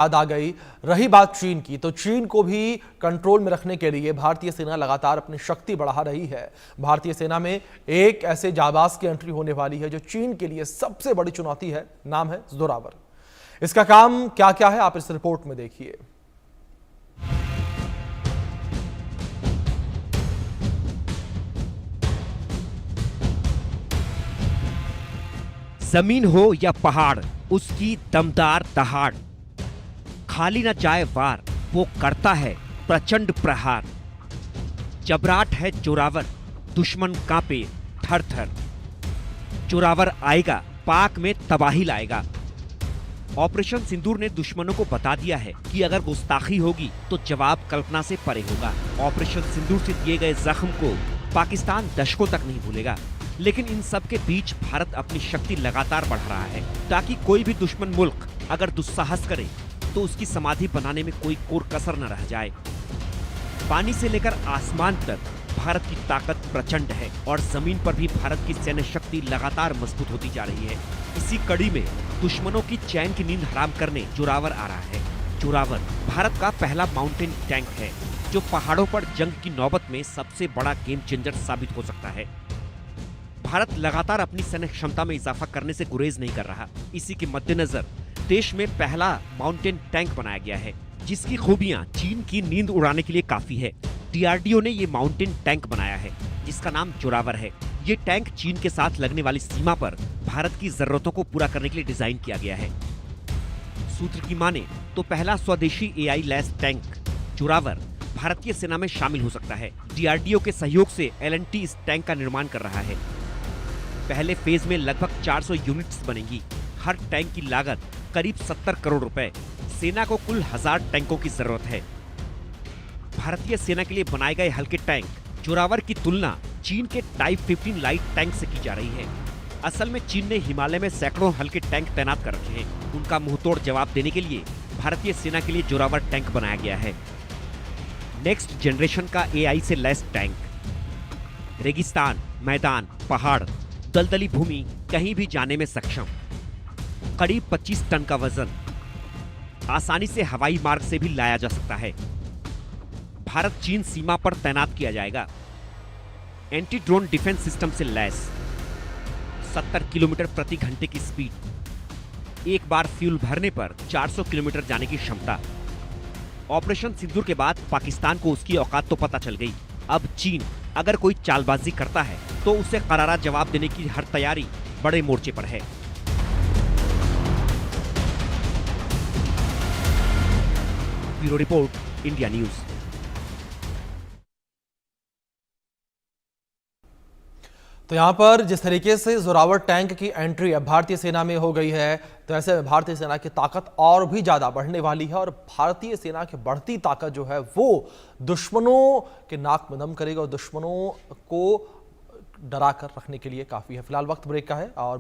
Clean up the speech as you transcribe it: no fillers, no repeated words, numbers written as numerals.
याद आ गई। रही बात चीन की, तो चीन को भी कंट्रोल में रखने के लिए भारतीय सेना लगातार अपनी शक्ति बढ़ा रही है। भारतीय सेना में एक ऐसे जाबाज की एंट्री होने वाली है जो चीन के लिए सबसे बड़ी चुनौती है। नाम है जोरावर। इसका काम क्या क्या है आप इस रिपोर्ट में देखिए। जमीन हो या पहाड़, उसकी दमदार दहाड़, खाली न जाए वार, वो करता है प्रचंड प्रहार। जबराट है जोरावर, दुश्मन कांपे थर थर। जोरावर आएगा, पाक में तबाही लाएगा। ऑपरेशन सिंदूर ने दुश्मनों को बता दिया है कि अगर गुस्ताखी होगी तो जवाब कल्पना से परे होगा। ऑपरेशन सिंदूर से दिए गए जख्म को पाकिस्तान दशकों तक नहीं भूलेगा। लेकिन इन सब के बीच भारत अपनी शक्ति लगातार बढ़ा रहा है ताकि कोई भी दुश्मन मुल्क अगर दुस्साहस करे तो उसकी समाधि बनाने में कोई कोर कसर न रह जाए। पानी से लेकर आसमान तक भारत की ताकत प्रचंड है और जमीन पर भी भारत की सैन्य शक्ति लगातार मजबूत होती जा रही है। इसी कड़ी में दुश्मनों की चैन की नींद हराम करने जोरावर आ रहा है। जोरावर भारत का पहला माउंटेन टैंक है जो पहाड़ों पर जंग की नौबत में सबसे बड़ा गेम चेंजर साबित हो सकता है। भारत लगातार अपनी सैन्य क्षमता में इजाफा करने से गुरेज नहीं कर रहा। इसी के मद्देनजर देश में पहला माउंटेन टैंक बनाया गया है जिसकी खूबियां चीन की नींद उड़ाने के लिए काफी है। डीआरडीओ ने ये माउंटेन टैंक बनाया है जिसका नाम जोरावर है। ये टैंक चीन के साथ लगने वाली सीमा पर भारत की जरूरतों को पूरा करने के लिए डिजाइन किया गया है। सूत्र की माने तो पहला स्वदेशी एआई लैस टैंक जोरावर भारतीय सेना में शामिल हो सकता है। डीआरडीओ के सहयोग से एलएनटी इस टैंक का निर्माण कर रहा है। पहले फेज में लगभग 400 यूनिट्स बनेंगी। हर टैंक की लागत करीब 70 करोड़ रुपए। सेना को कुल 1000 टैंकों की जरूरत है। भारतीय सेना के लिए बनाए गए हल्के टैंक जोरावर की तुलना चीन के टाइप 15 लाइट टैंक से की जा रही है। असल में चीन ने हिमालय में सैकड़ों हल्के टैंक तैनात कर रखे हैं। उनका मुंहतोड़ जवाब देने के लिए भारतीय सेना के लिए जोरावर टैंक बनाया गया है। नेक्स्ट जनरेशन का एआई से लैस टैंक। रेगिस्तान, मैदान, पहाड़, दलदली भूमि कहीं भी जाने में सक्षम। करीब 25 टन का वजन। आसानी से हवाई मार्ग से भी लाया जा सकता है। भारत चीन सीमा पर तैनात किया जाएगा। एंटी ड्रोन डिफेंस सिस्टम से लैस। 70 किलोमीटर प्रति घंटे की स्पीड। एक बार फ्यूल भरने पर 400 किलोमीटर जाने की क्षमता। ऑपरेशन सिंदूर के बाद पाकिस्तान को उसकी औकात तो पता चल गई। अब चीन अगर कोई चालबाजी करता है तो उसे करारा जवाब देने की हर तैयारी बड़े मोर्चे पर है। Bureau report, India news. तो यहां पर जिस तरीके से जोरावर टैंक की एंट्री अब भारतीय सेना में हो गई है, तो ऐसे में भारतीय सेना की ताकत और भी ज्यादा बढ़ने वाली है और भारतीय सेना की बढ़ती ताकत जो है वो दुश्मनों के नाक में दम करेगा और दुश्मनों को डरा कर रखने के लिए काफी है। फिलहाल वक्त ब्रेक का है और